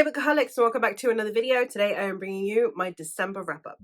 Hey Bookaholics, and welcome back to another video. Today I am bringing you my December wrap-up.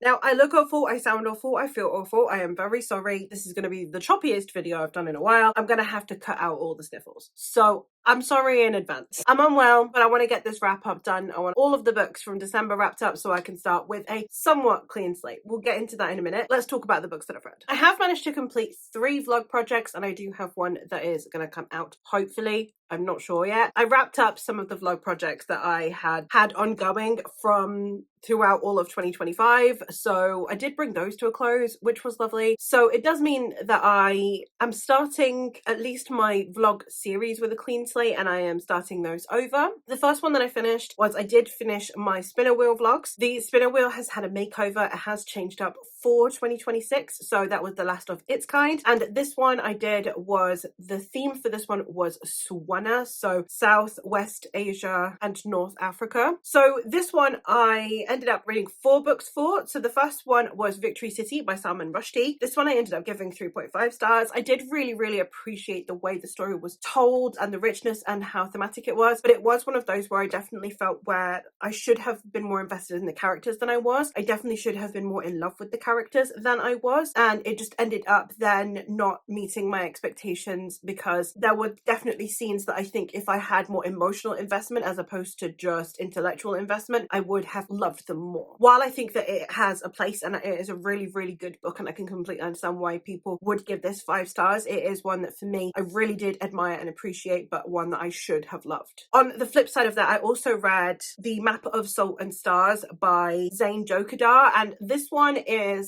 Now, I look awful, I sound awful, I feel awful, I am very sorry. This is going to be the choppiest video I've done in a while. I'm going to have to cut out all the sniffles. So, I'm sorry in advance. I'm unwell, but I want to get this wrap-up done. I want all of the books from December wrapped up so I can start with a somewhat clean slate. We'll get into that in a minute. Let's talk about the books that I've read. I have managed to complete 3 vlog projects, and I do have one that is going to come out, hopefully. I'm not sure yet. I wrapped up some of the vlog projects that I had ongoing from throughout all of 2025, so I did bring those to a close, which was lovely. So it does mean that I am starting at least my vlog series with a clean slate, and I am starting those over. The first one that I finished was I did finish my spinner wheel vlogs. The spinner wheel has had a makeover. It has changed up for 2026, so that was the last of its kind. And this one I did was, the theme for this one was Swana, so Southwest Asia and North Africa. So this one I ended up reading 4 books for. So the first one was Victory City by Salman Rushdie. This one I ended up giving 3.5 stars. I did really appreciate the way the story was told and the richness and how thematic it was, but it was one of those where I definitely felt where I should have been more invested in the characters than I was. I definitely should have been more in love with the characters than I was, and it just ended up then not meeting my expectations, because there were definitely scenes that I think if I had more emotional investment as opposed to just intellectual investment, I would have loved them more. While I think that it has a place and it is a really good book, and I can completely understand why people would give this 5 stars, it is one that for me I really did admire and appreciate, but one that I should have loved. On the flip side of that, I also read The Map of Salt and Stars by Zain Jokadar, and this one is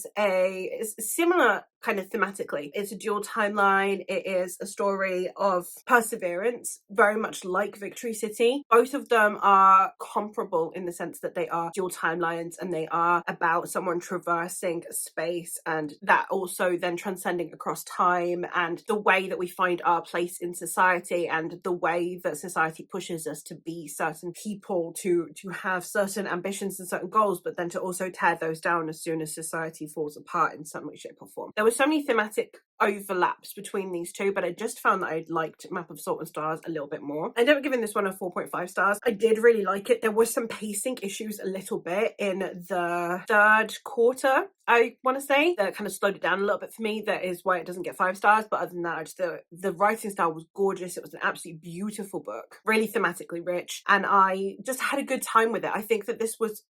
similar kind of thematically. It's a dual timeline. It is a story of perseverance, very much like Victory City. Both of them are comparable in the sense that they are dual timelines, and they are about someone traversing space, and that also then transcending across time, and the way that we find our place in society, and the way that society pushes us to be certain people, to have certain ambitions and certain goals, but then to also tear those down as soon as society falls apart in some way, shape or form. There were so many thematic overlaps between these two, but I just found that I liked Map of Salt and Stars a little bit more. I ended up giving this one a 4.5 stars. I did really like it. There was some pacing issues a little bit in the 3rd quarter, I want to say, that kind of slowed it down a little bit for me. That is why it doesn't get 5 stars, but other than that, I just thought the writing style was gorgeous. It was an absolutely beautiful book, really thematically rich, and I just had a good time with it. I think that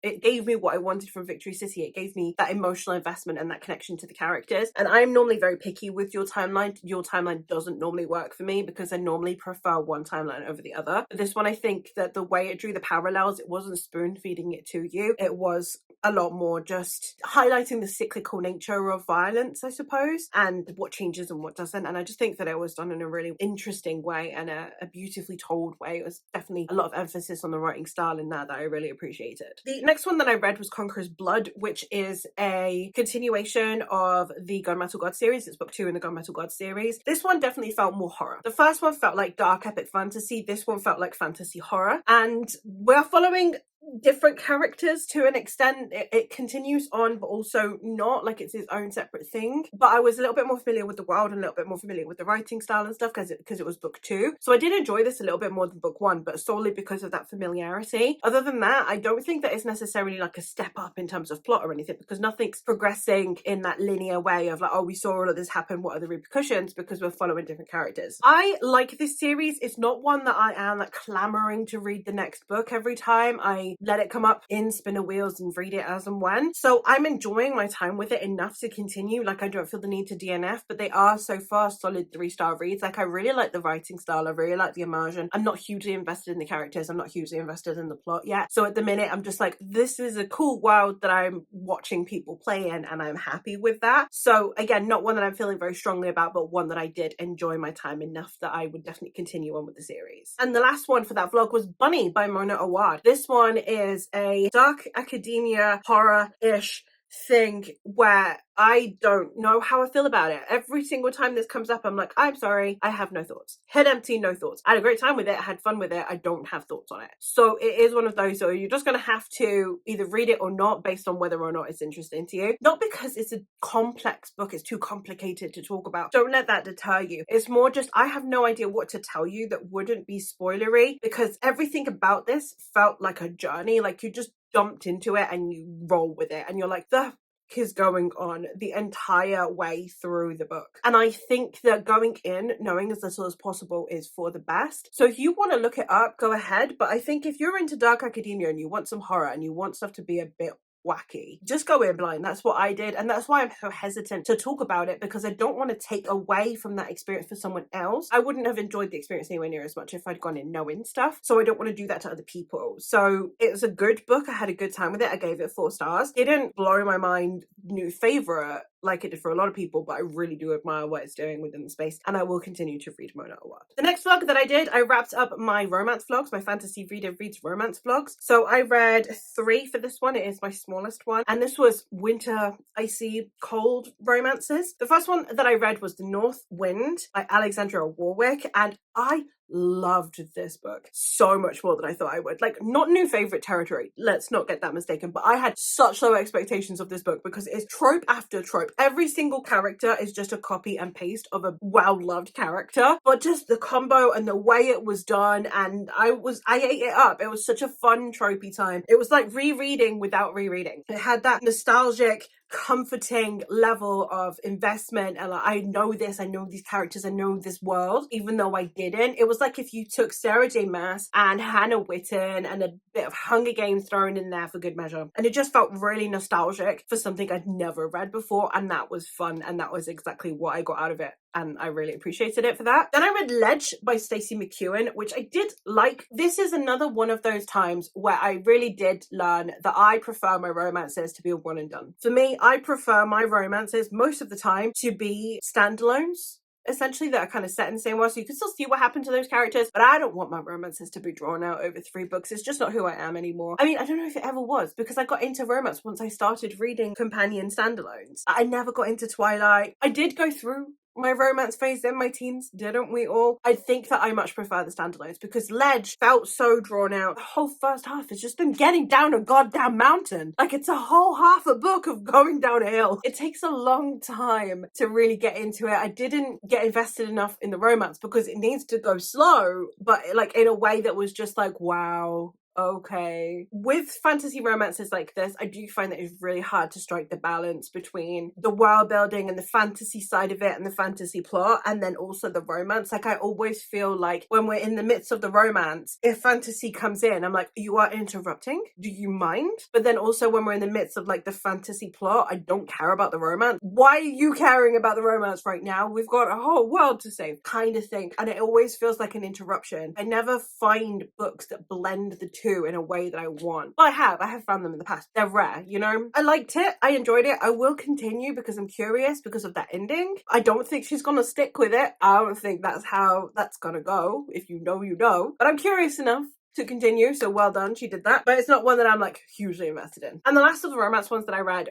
it gave me what I wanted from Victory City. It gave me that emotional investment and that connection to the characters, and I'm normally very picky with your timeline. Your timeline doesn't normally work for me because I normally prefer one timeline over the other. But this one, I think that the way it drew the parallels, it wasn't spoon feeding it to you. It was a lot more just highlighting the cyclical nature of violence, I suppose, and what changes and what doesn't. And I just think that it was done in a really interesting way and a beautifully told way. It was definitely a lot of emphasis on the writing style in that I really appreciated. The next one that I read was Conqueror's Blood, which is a continuation of the Gunmetal God series. It's book 2 in the Gunmetal God series. This one definitely felt more horror. The first one felt like dark epic fantasy. This one felt like fantasy horror. And we're following different characters to an extent. It continues on, but also not, like it's its own separate thing. But I was a little bit more familiar with the world and a little bit more familiar with the writing style and stuff because it was book 2. So I did enjoy this a little bit more than book 1, but solely because of that familiarity. Other than that, I don't think that it's necessarily like a step up in terms of plot or anything, because nothing's progressing in that linear way of like, oh, we saw all of this happen, what are the repercussions, because we're following different characters. I like this series. It's not one that I am like clamoring to read the next book every time. I let it come up in spinner wheels and read it as and when. So I'm enjoying my time with it enough to continue. Like I don't feel the need to DNF, but they are so far solid 3-star reads. Like I really like the writing style. I really like the immersion. I'm not hugely invested in the characters. I'm not hugely invested in the plot yet. So at the minute, I'm just like, this is a cool world that I'm watching people play in, and I'm happy with that. So again, not one that I'm feeling very strongly about, but one that I did enjoy my time enough that I would definitely continue on with the series. And the last one for that vlog was Bunny by Mona Awad. This one is a dark academia horror-ish thing where I don't know how I feel about it. Every single time this comes up, I'm like, I'm sorry, I have no thoughts. Head empty, no thoughts. I had a great time with it, I had fun with it, I don't have thoughts on it. So it is one of those, so you're just gonna have to either read it or not based on whether or not it's interesting to you. Not because it's a complex book, it's too complicated to talk about. Don't let that deter you. It's more just, I have no idea what to tell you that wouldn't be spoilery, because everything about this felt like a journey. Like you just jumped into it and you roll with it and you're like, the is going on the entire way through the book. And I think that going in knowing as little as possible is for the best. So if you want to look it up, go ahead. But I think if you're into dark academia and you want some horror and you want stuff to be a bit wacky, just go in blind. That's what I did, and that's why I'm so hesitant to talk about it, because I don't want to take away from that experience for someone else. I wouldn't have enjoyed the experience anywhere near as much if I'd gone in knowing stuff, so I don't want to do that to other people. So it was a good book, I had a good time with it, I gave it 4 stars. It didn't blow my mind new favorite like it did for a lot of people, but I really do admire what it's doing within the space, and I will continue to read Mona a lot. The next vlog that I did, I wrapped up my romance vlogs, my fantasy reader reads romance vlogs. So I read 3 for this one. It is my smallest one, and this was winter, icy, cold romances. The first one that I read was The North Wind by Alexandra Warwick, and I loved this book so much more than I thought I would. Like, not new favorite territory, let's not get that mistaken, but I had such low expectations of this book because it's trope after trope. Every single character is just a copy and paste of a well-loved character, but just the combo and the way it was done, and I ate it up. It was such a fun tropey time. It was like rereading without rereading. It had that nostalgic, comforting level of investment, and like, I know this, I know these characters, I know this world, even though I didn't. It was like if you took Sarah J Maas and Hannah Witten and a bit of Hunger Games thrown in there for good measure, and it just felt really nostalgic for something I'd never read before, and that was fun, and that was exactly what I got out of it, and I really appreciated it for that. Then I read Ledge by Stacey McEwen, which I did like. This is another one of those times where I really did learn that I prefer my romances to be a one and done. For me, I prefer my romances most of the time to be standalones, essentially, that are kind of set in the same world, so you can still see what happened to those characters, but I don't want my romances to be drawn out over 3 books. It's just not who I am anymore. I mean, I don't know if it ever was, because I got into romance once I started reading companion standalones. I never got into Twilight. I did go through my romance phase in my teens, didn't we all? I think that I much prefer the standalones, because Ledge felt so drawn out. The whole first half is just them getting down a goddamn mountain. Like, it's a whole half a book of going down a hill. It takes a long time to really get into it. I didn't get invested enough in the romance because it needs to go slow, but like in a way that was just like, wow, okay. With fantasy romances like this, I do find that it's really hard to strike the balance between the world building and the fantasy side of it and the fantasy plot, and then also the romance. Like, I always feel like when we're in the midst of the romance, if fantasy comes in, I'm like, you are interrupting? Do you mind? But then also when we're in the midst of like the fantasy plot, I don't care about the romance. Why are you caring about the romance right now? We've got a whole world to save, kind of thing. And it always feels like an interruption. I never find books that blend the two in a way that I want. Well, I have found them in the past. They're rare, you know? I liked it. I enjoyed it. I will continue because I'm curious because of that ending. I don't think she's gonna stick with it. I don't think that's how that's gonna go. If you know, you know. But I'm curious enough to continue, so well done, she did that. But it's not one that I'm like hugely invested in. And the last of the romance ones that I read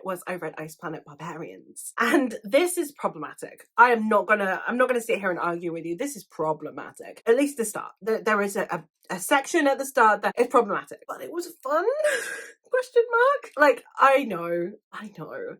Ice Planet Barbarians. And this is problematic. I'm not gonna sit here and argue with you. This is problematic. At least the start. There is a section at the start that is problematic. But it was fun? Question mark? Like, I know.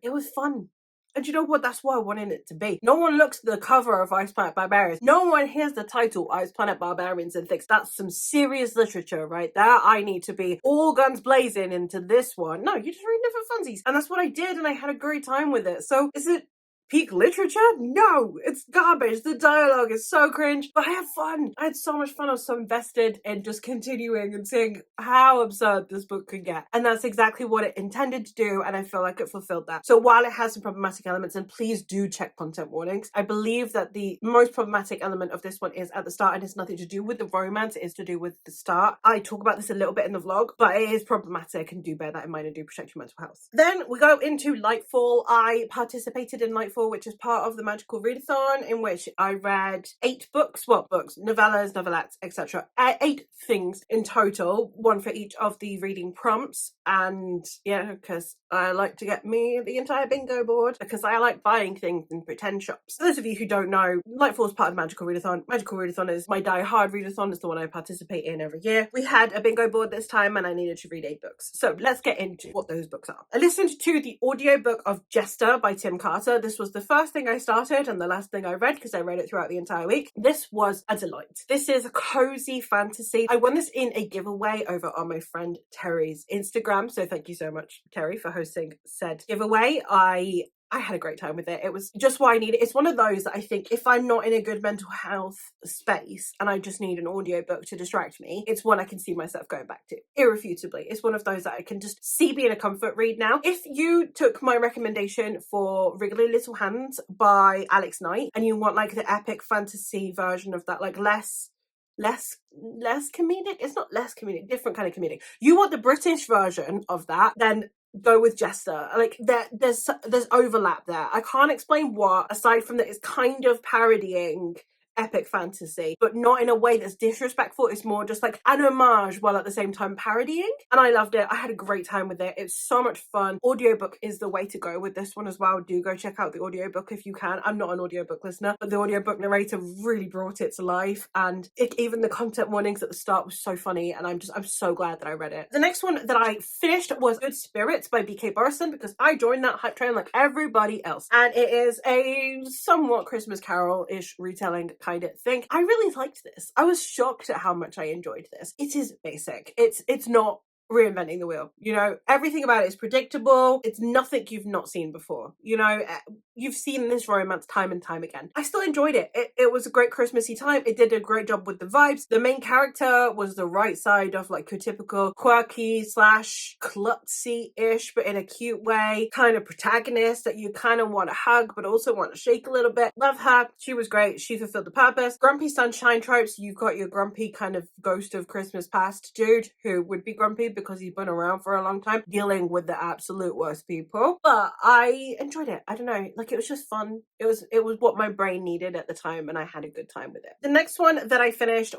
It was fun. And you know what? That's what I wanted it to be. No one looks at the cover of Ice Planet Barbarians. No one hears the title Ice Planet Barbarians and thinks that's some serious literature right there. I need to be all guns blazing into this one. No, you just read it for funsies. And that's what I did, and I had a great time with it. So is it peak literature? No, it's garbage. The dialogue is so cringe, but I had fun. I had so much fun. I was so invested in just continuing and seeing how absurd this book could get. And that's exactly what it intended to do, and I feel like it fulfilled that. So while it has some problematic elements, and please do check content warnings, I believe that the most problematic element of this one is at the start, and it's nothing to do with the romance, it is to do with the start. I talk about this a little bit in the vlog, but it is problematic, and do bear that in mind and do protect your mental health. Then we go into Lightfall. I participated in Lightfall for, which is part of the Magical Readathon, in which I read 8 books, novellas, novelettes, etc. 8 things in total, one for each of the reading prompts. And yeah, because I like to get me the entire bingo board, because I like buying things in pretend shops. For those of you who don't know, Lightfall is part of the Magical Readathon. Magical Readathon is my die-hard readathon. It's the one I participate in every year. We had a bingo board this time and I needed to read 8 books. So let's get into what those books are. I listened to the audiobook of Jester by Tim Carter. This was the first thing I started and the last thing I read, because I read it throughout the entire week. This was a delight. This is a cozy fantasy. I won this in a giveaway over on my friend Terry's Instagram. So thank you so much, Terry, for hosting said giveaway. I had a great time with it. It was just what I needed. It's one of those that I think if I'm not in a good mental health space and I just need an audiobook to distract me, it's one I can see myself going back to, irrefutably. It's one of those that I can just see being a comfort read now. If you took my recommendation for Wriggly Little Hands by Alex Knight and you want like the epic fantasy version of that, like less comedic, it's not less comedic, different kind of comedic, you want the British version of that, then go with Jester. Like there's overlap there. I can't explain what, aside from that it's kind of parodying epic fantasy, but not in a way that's disrespectful. It's more just like an homage while at the same time parodying, and I loved it. I had a great time with it. It's so much fun. Audiobook is the way to go with this one as well. Do go check out the audiobook if you can. I'm not an audiobook listener, but the audiobook narrator really brought it to life, and even the content warnings at the start was so funny, and I'm so glad that I read it. The next one that I finished was Good Spirits by BK Burson, because I joined that hype train like everybody else, and it is a somewhat Christmas Carol-ish retelling kind of thing. I really liked this. I was shocked at how much I enjoyed this. It is basic. It's not reinventing the wheel, you know. Everything about it is predictable. It's nothing you've not seen before, you know. You've seen this romance time and time again. I still enjoyed it. It was a great Christmassy time. It did a great job with the vibes. The main character was the right side of like your typical quirky slash klutzy-ish, but in a cute way, kind of protagonist that you kind of want to hug but also want to shake a little bit. Love her. She was great. She fulfilled the purpose. Grumpy sunshine tropes. You've got your grumpy kind of ghost of Christmas past dude who would be grumpy because he's been around for a long time, dealing with the absolute worst people. But I enjoyed it. I don't know, like it was just fun. It was what my brain needed at the time, and I had a good time with it. The next one that I finished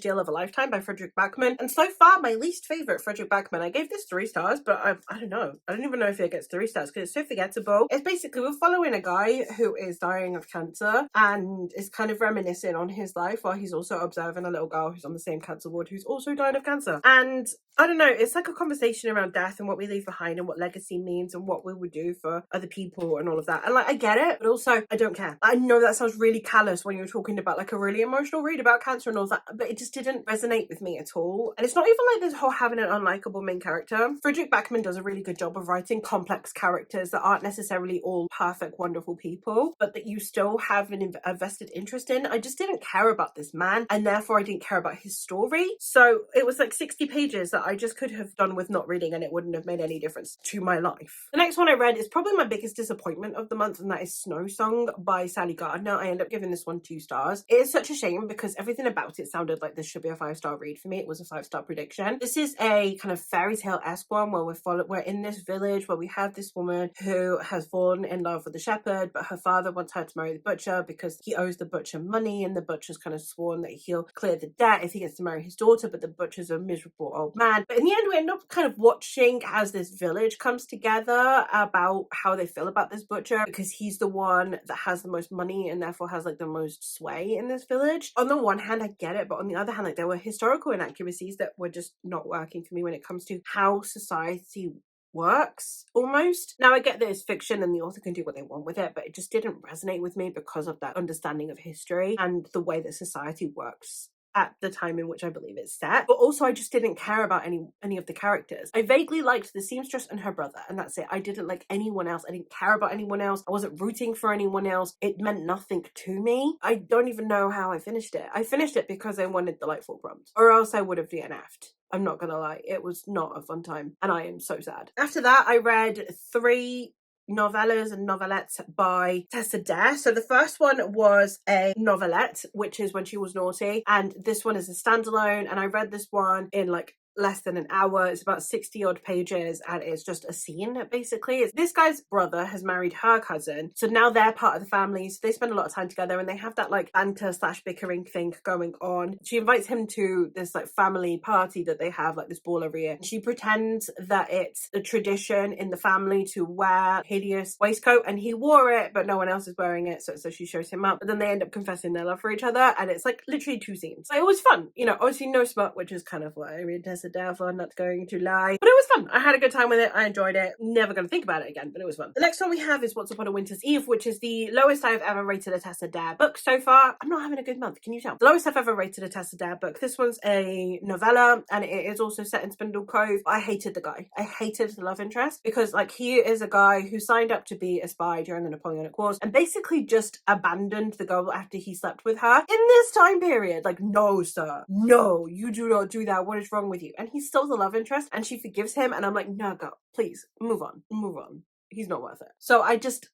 Deal of a Lifetime by Frederick Backman, and so far my least favorite Frederick Backman. I gave this 3 stars, but I don't know. I don't even know if it gets 3 stars because it's so forgettable. It's basically we're following a guy who is dying of cancer and is kind of reminiscing on his life while he's also observing a little girl who's on the same cancer ward who's also dying of cancer. And I don't know, it's like a conversation around death and what we leave behind and what legacy means and what we would do for other people and all of that. And like, I get it, but also I don't care. I know that sounds really callous when you're talking about like a really emotional read about cancer and all that, but it just didn't resonate with me at all. And it's not even like this whole having an unlikable main character. Frederick Backman does a really good job of writing complex characters that aren't necessarily all perfect, wonderful people, but that you still have a vested interest in. I just didn't care about this man, and therefore I didn't care about his story. So it was like 60 pages that I just could have done with not reading, and it wouldn't have made any difference to my life. The next one I read is probably my biggest disappointment of the month, and that is Snow Song by Sally Gardner. I ended up giving this one 2 stars. It is such a shame because everything about it sounded like this should be a 5-star read for me. It was a 5-star prediction. This is a kind of fairy tale-esque one where we're in this village where we have this woman who has fallen in love with the shepherd, but her father wants her to marry the butcher because he owes the butcher money, and the butcher's kind of sworn that he'll clear the debt if he gets to marry his daughter, but the butcher's a miserable old man. But in the end, we end up kind of watching as this village comes together about how they feel about this butcher, because he's the one that has the most money and therefore has like the most sway in this village. On the one hand, I get it, but on the other hand, like there were historical inaccuracies that were just not working for me when it comes to how society works, almost. Now I get that it's fiction and the author can do what they want with it, but it just didn't resonate with me because of that understanding of history and the way that society works at the time in which I believe it's set. But also I just didn't care about any of the characters. I vaguely liked the seamstress and her brother, and that's it. I didn't like anyone else. I didn't care about anyone else. I wasn't rooting for anyone else. It meant nothing to me. I don't even know how I finished it. I finished it because I wanted delightful prompts, or else I would have DNF'd. I'm not gonna lie, it was not a fun time, and I am so sad. After that, I read 3 novellas and novelettes by Tessa Dare. So the first one was a novelette, which is When She Was Naughty, and this one is a standalone, and I read this one in like less than an hour. It's about 60 odd pages and it's just a scene basically. It's this guy's brother has married her cousin, so now they're part of the family, so they spend a lot of time together and they have that like banter slash bickering thing going on. She invites him to this like family party that they have, like this ball every year. She pretends that it's a tradition in the family to wear hideous waistcoat, and he wore it but no one else is wearing it, so she shows him up, but then they end up confessing their love for each other, and it's like literally 2 scenes. So it was fun, you know, obviously no smut, which is kind of what I read Tessa Dare for, not going to lie, but it was fun. I had a good time with it. I enjoyed it. Never gonna think about it again, but it was fun. The next one we have is Once Upon a Winter's Eve, which is the lowest I've ever rated a Tessa Dare book so far. I'm not having a good month, can you tell? The lowest I've ever rated a Tessa Dare book. This one's a novella and it is also set in Spindle Cove. I hated the guy. I hated the love interest because like he is a guy who signed up to be a spy during the Napoleonic Wars and basically just abandoned the girl after he slept with her in this time period. Like, no sir, no, you do not do that. What is wrong with you? And he's still the love interest and she forgives him and I'm like, no girl, please move on, move on. He's not worth it. So I just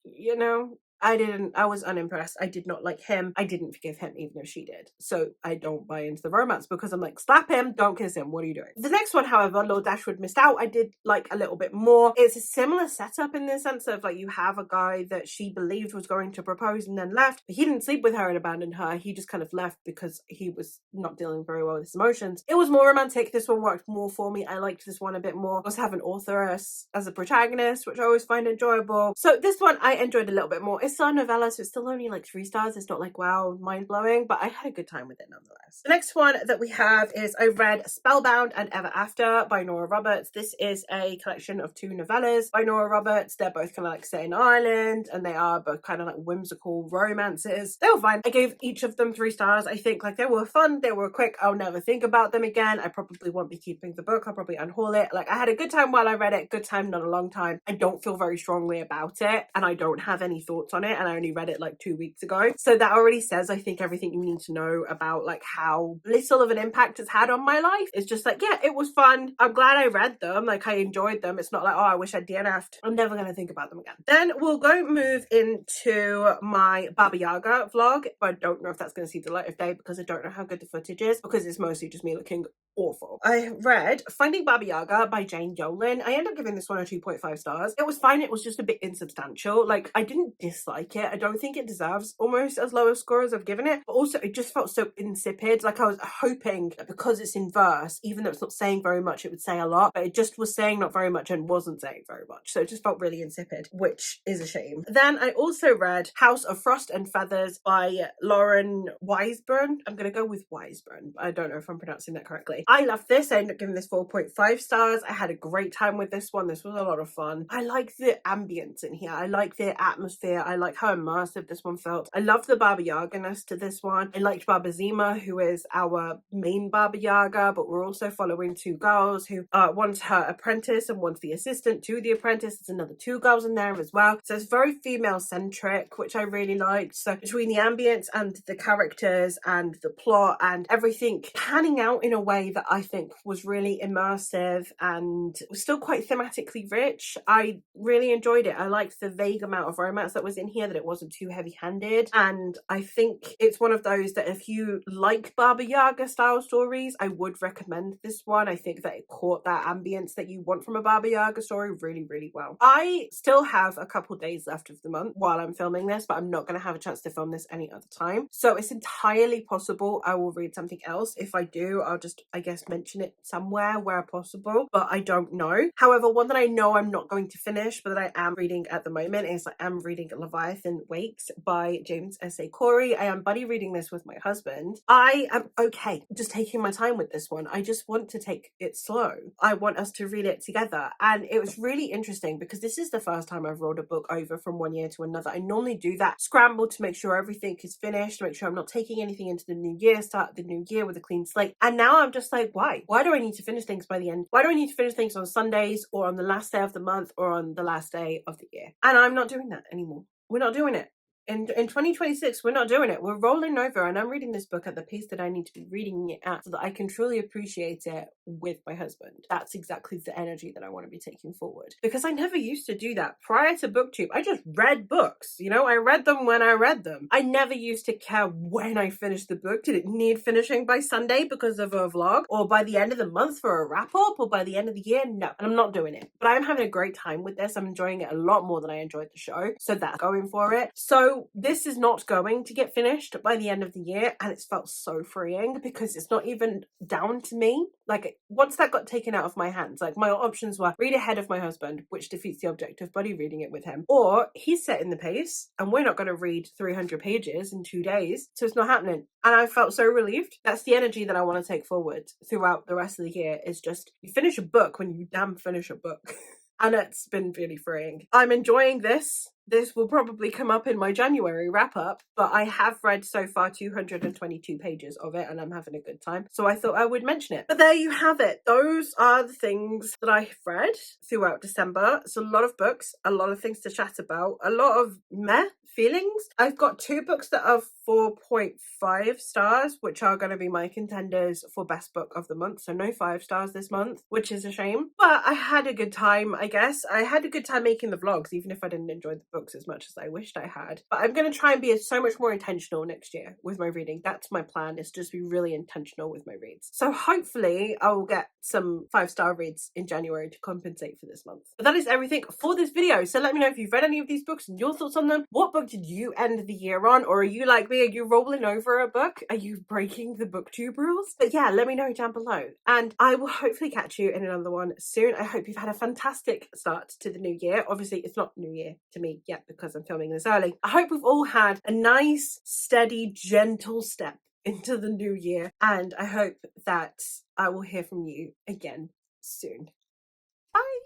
you know, I was unimpressed. I did not like him. I didn't forgive him even if she did. So I don't buy into the romance because I'm like, slap him, don't kiss him. What are you doing? The next one, however, Lord Dashwood Missed Out, I did like a little bit more. It's a similar setup in the sense of like you have a guy that she believed was going to propose and then left, but he didn't sleep with her and abandon her. He just kind of left because he was not dealing very well with his emotions. It was more romantic. This one worked more for me. I liked this one a bit more. I also have an author as a protagonist, which I always find enjoyable. So this one I enjoyed a little bit more. It's still a novella, so it's still only like 3 stars. It's not like wow, mind-blowing, but I had a good time with it nonetheless. The next one that we have is I read Spellbound and Ever After by Nora Roberts. This is a collection of 2 novellas by Nora Roberts. They're both kind of like set in Ireland and they are both kind of like whimsical romances. They were fine. I gave each of them 3 stars. I think like they were fun, they were quick. I'll never think about them again. I probably won't be keeping the book. I'll probably unhaul it. Like I had a good time while I read it. Good time, not a long time. I don't feel very strongly about it and I don't have any thoughts on it, and I only read it like 2 weeks ago. So that already says, I think, everything you need to know about like how little of an impact it's had on my life. It's just like, yeah, it was fun. I'm glad I read them. Like I enjoyed them. It's not like, oh, I wish I DNF'd. I'm never going to think about them again. Then we'll go move into my Baba Yaga vlog. But I don't know if that's going to see the light of day because I don't know how good the footage is, because it's mostly just me looking awful. I read Finding Baba Yaga by Jane Yolen. I ended up giving this one a 2.5 stars. It was fine. It was just a bit insubstantial. Like I didn't dislike it. I don't think it deserves almost as low a score as I've given it, but also it just felt so insipid. Like I was hoping that because it's in verse, even though it's not saying very much, it would say a lot, but it just was saying not very much and wasn't saying very much. So it just felt really insipid, which is a shame. Then I also read House of Frost and Feathers by Lauren Wiseburn. I'm going to go with Wiseburn. I don't know if I'm pronouncing that correctly. I loved this. I ended up giving this 4.5 stars. I had a great time with this one. This was a lot of fun. I like the ambience in here. I like the atmosphere. I like how immersive this one felt. I love the Baba Yaga-ness to this one. I liked Baba Zima, who is our main Baba Yaga, but we're also following 2 girls who one's her apprentice and one's the assistant to the apprentice. There's another 2 girls in there as well. So it's very female centric, which I really liked. So between the ambience and the characters and the plot and everything panning out in a way that I think was really immersive and was still quite thematically rich, I really enjoyed it. I liked the vague amount of romance that was in here, that it wasn't too heavy-handed, and I think it's one of those that if you like Baba Yaga style stories, I would recommend this one. I think that it caught that ambience that you want from a Baba Yaga story really, really well. I still have a couple days left of the month while I'm filming this, but I'm not going to have a chance to film this any other time, so it's entirely possible I will read something else. If I do, I'll just, I guess, mention it somewhere where possible, but I don't know. However, one that I know I'm not going to finish, but that I am reading at the moment is I am reading Leviathan Wakes by James S.A. Corey. I am buddy reading this with my husband. I am okay just taking my time with this one. I just want to take it slow. I want us to read it together, and it was really interesting because this is the first time I've rolled a book over from one year to another. I normally do that scramble to make sure everything is finished, to make sure I'm not taking anything into the new year, start the new year with a clean slate, and now I'm just like, why? Why do I need to finish things by the end? Why do I need to finish things on Sundays or on the last day of the month or on the last day of the year? And I'm not doing that anymore. We're not doing it. In 2026, we're not doing it. We're rolling over, and I'm reading this book at the pace that I need to be reading it at so that I can truly appreciate it with my husband. That's exactly the energy that I want to be taking forward. Because I never used to do that. Prior to BookTube, I just read books. You know, I read them when I read them. I never used to care when I finished the book. Did it need finishing by Sunday because of a vlog? Or by the end of the month for a wrap-up? Or by the end of the year? No. And I'm not doing it. But I'm having a great time with this. I'm enjoying it a lot more than I enjoyed the show. So that's going for it. So this is not going to get finished by the end of the year, and it's felt so freeing because it's not even down to me. Like, once that got taken out of my hands, like, my options were read ahead of my husband, which defeats the object of Buddy reading it with him, or he's setting the pace and we're not going to read 300 pages in 2 days, so it's not happening. And I felt so relieved. That's the energy that I want to take forward throughout the rest of the year, is just, you finish a book when you damn finish a book. And it's been really freeing. I'm enjoying this. This will probably come up in my January wrap up, but I have read so far 222 pages of it and I'm having a good time. So I thought I would mention it. But there you have it. Those are the things that I have read throughout December. It's a lot of books, a lot of things to chat about, a lot of meh feelings. I've got 2 books that are 4.5 stars, which are going to be my contenders for best book of the month. So no 5 stars this month, which is a shame. But I had a good time, I guess. I had a good time making the vlogs, even if I didn't enjoy the books as much as I wished I had. But I'm going to try and be so much more intentional next year with my reading. That's my plan, is just be really intentional with my reads. So hopefully I will get some 5-star reads in January to compensate for this month. But that is everything for this video. So let me know if you've read any of these books and your thoughts on them. What book did you end the year on? Or are you like me? Are you rolling over a book? Are you breaking the BookTube rules? But yeah, let me know down below. And I will hopefully catch you in another one soon. I hope you've had a fantastic start to the new year. Obviously, it's not New Year to me yet because I'm filming this early. I hope we've all had a nice, steady, gentle step into the new year. And I hope that I will hear from you again soon. Bye!